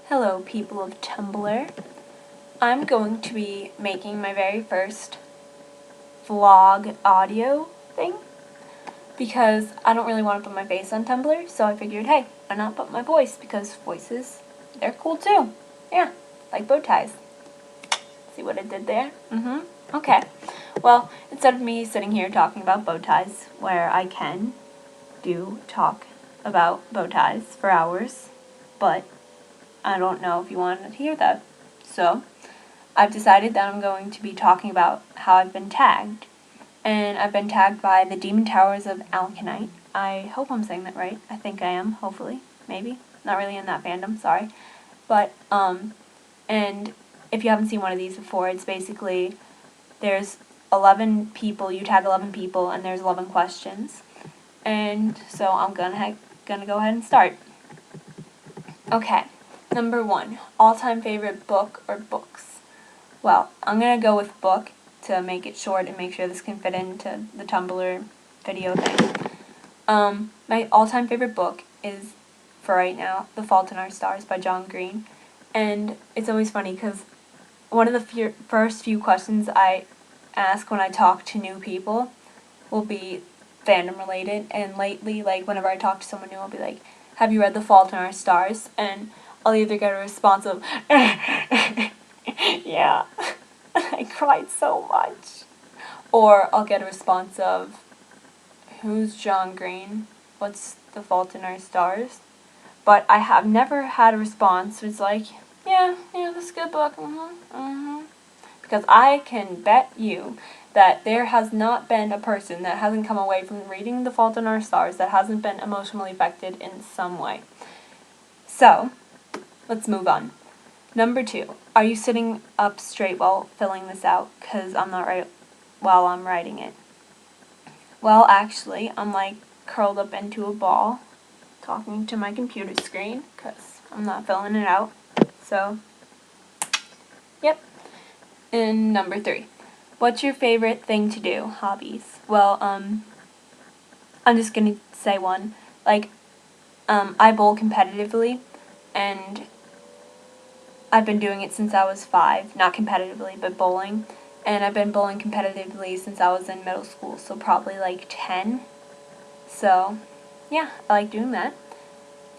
Hello, people of Tumblr. I'm going to be making my very first vlog audio thing because I don't really want to put my face on Tumblr, so I figured, hey, why not put my voice, because voices, they're cool too. Yeah, like bow ties. See what I did there? Okay. Well, instead of me sitting here talking about bow ties, where I can talk about bow ties for hours, but I don't know if you want to hear that. So, I've decided that I'm going to be talking about how I've been tagged. And I've been tagged by the Demon Towers of Alkanite. I hope I'm saying that right. I think I am, hopefully. Maybe. Not really in that fandom, sorry. But, and if you haven't seen one of these before, it's basically, there's 11 people, you tag 11 people, and there's 11 questions. And so I'm gonna go ahead and start. Okay. Number 1, all-time favorite book or books. Well, I'm going to go with book to make it short and make sure this can fit into the Tumblr video thing. My all-time favorite book is, for right now, The Fault in Our Stars by John Green. And it's always funny because one of the first few questions I ask when I talk to new people will be fandom related. And lately, like, whenever I talk to someone new, I'll be like, have you read The Fault in Our Stars? And I'll either get a response of, yeah, I cried so much. Or I'll get a response of, who's John Green? What's The Fault in Our Stars? But I have never had a response who's like, yeah, that's a good book, Because I can bet you that there has not been a person that hasn't come away from reading The Fault in Our Stars that hasn't been emotionally affected in some way. So, let's move on. Number 2, are you sitting up straight while filling this out? Because I'm not right while I'm writing it. Well, actually, I'm like curled up into a ball talking to my computer screen because I'm not filling it out. So, yep. And number 3, what's your favorite thing to do? Hobbies. Well, I'm just going to say one. Like, I bowl competitively, and I've been doing it since I was 5, not competitively, but bowling. And I've been bowling competitively since I was in middle school, so probably like 10. So, yeah, I like doing that.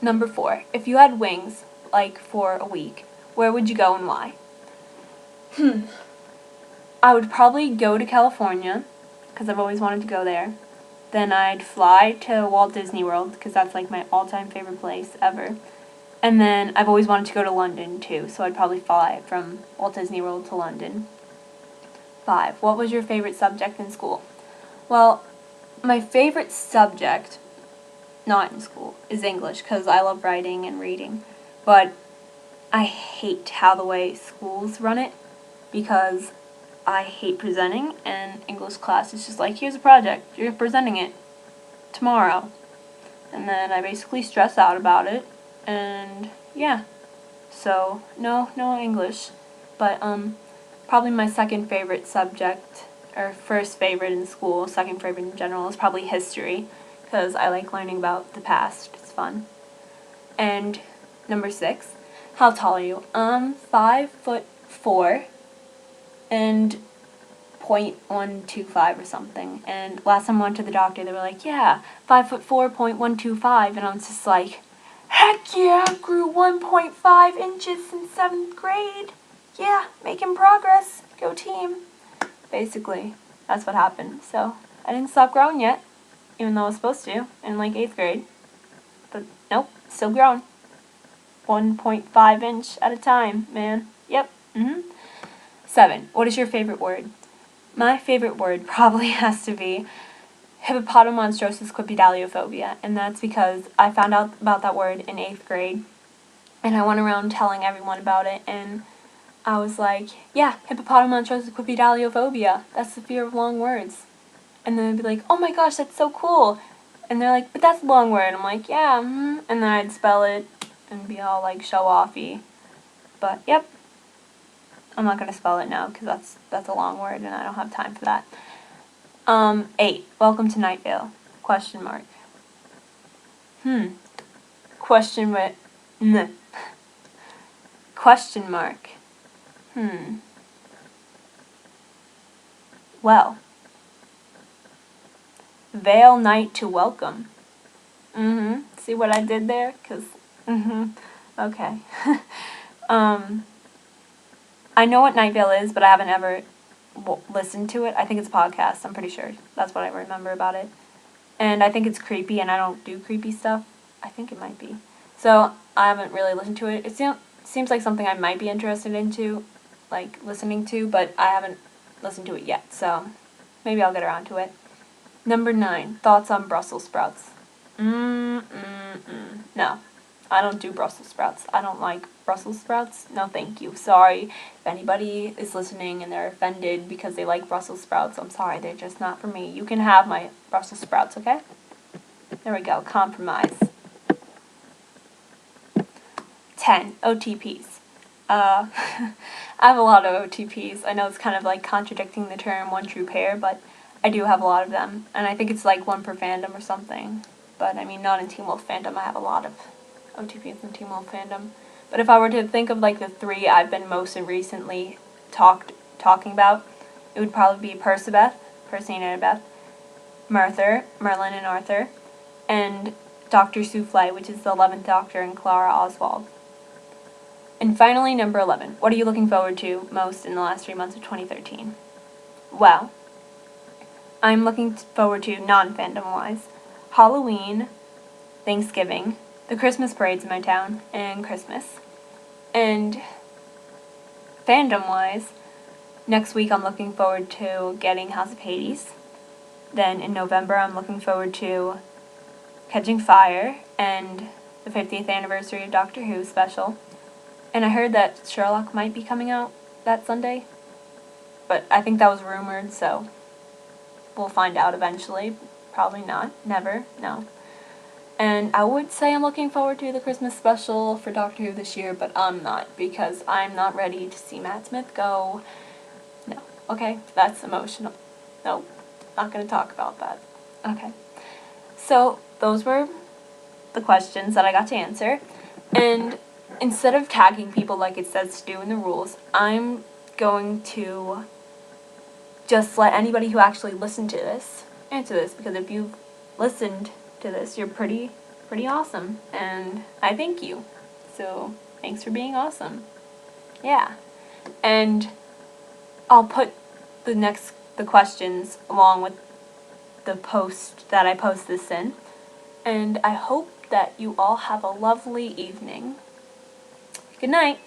Number 4, if you had wings, like for a week, where would you go and why? I would probably go to California, because I've always wanted to go there. Then I'd fly to Walt Disney World, because that's like my all-time favorite place ever. And then I've always wanted to go to London too, so I'd probably fly from Walt Disney World to London. 5, what was your favorite subject in school? Well, my favorite subject, not in school, is English, because I love writing and reading. But I hate how the way schools run it, because I hate presenting, and English class is just like, here's a project, you're presenting it tomorrow. And then I basically stress out about it, and yeah. So, no English. But, probably my second favorite subject, or first favorite in school, second favorite in general, is probably history, because I like learning about the past. It's fun. And number 6, how tall are you? 5'4", and 0.125 or something. And last time I went to the doctor, they were like, yeah, 5'4", 0.125, and I was just like, heck yeah, I grew 1.5 inches in 7th grade. Yeah, making progress. Go team. Basically, that's what happened. So, I didn't stop growing yet, even though I was supposed to, in like 8th grade. But nope, still growing. 1.5 inch at a time, man. Yep. 7, what is your favorite word? My favorite word probably has to be hippopotomonstrosis quipedaliophobia, and that's because I found out about that word in 8th grade, and I went around telling everyone about it, and I was like, yeah, hippopotomonstrosis quipedaliophobia, that's the fear of long words. And then they'd be like, oh my gosh, that's so cool. And they're like, but that's a long word. I'm like, yeah, And then I'd spell it and be all like show-offy. But, yep. I'm not going to spell it now because that's a long word and I don't have time for that. 8, welcome to Night Vale? Question mark. Question with Question mark. Well. Veil night to welcome. See what I did there? Okay. I know what Night Vale is, but I haven't ever listened to it. I think it's a podcast. I'm pretty sure. That's what I remember about it. And I think it's creepy, and I don't do creepy stuff. I think it might be. So I haven't really listened to it. It seems like something I might be interested into, like listening to, but I haven't listened to it yet. So maybe I'll get around to it. Number 9, thoughts on Brussels sprouts. No, I don't do Brussels sprouts. I don't like Brussels sprouts. No, thank you. Sorry if anybody is listening and they're offended because they like Brussels sprouts. I'm sorry, they're just not for me. You can have my Brussels sprouts, okay? There we go. Compromise. 10, OTPs. I have a lot of OTPs. I know it's kind of like contradicting the term one true pair, but I do have a lot of them. And I think it's like one per fandom or something. But I mean, not in Teen Wolf fandom. I have a lot of OTPs in Teen Wolf fandom. But if I were to think of like the 3 I've been most recently talking about, it would probably be Percy and Annabeth, Merlin and Arthur, and Dr. Souffle, which is the 11th Doctor, and Clara Oswald. And finally, number 11. What are you looking forward to most in the last 3 months of 2013? Well, I'm looking forward to, non-fandom-wise, Halloween, Thanksgiving, the Christmas parades in my town, and Christmas. And fandom-wise, next week I'm looking forward to getting House of Hades. Then in November I'm looking forward to Catching Fire and the 50th anniversary of Doctor Who special. And I heard that Sherlock might be coming out that Sunday. But I think that was rumored, so we'll find out eventually. Probably not. Never. No. And I would say I'm looking forward to the Christmas special for Doctor Who this year, but I'm not, because I'm not ready to see Matt Smith go. No. Okay? That's emotional. Nope. Not going to talk about that. Okay. So, those were the questions that I got to answer. And instead of tagging people like it says to do in the rules, I'm going to just let anybody who actually listened to this answer this, because if you've listened to this, you're pretty awesome, and I thank you. So thanks for being awesome. Yeah. And I'll put the questions along with the post that I post this in, and I hope that you all have a lovely evening. Good night.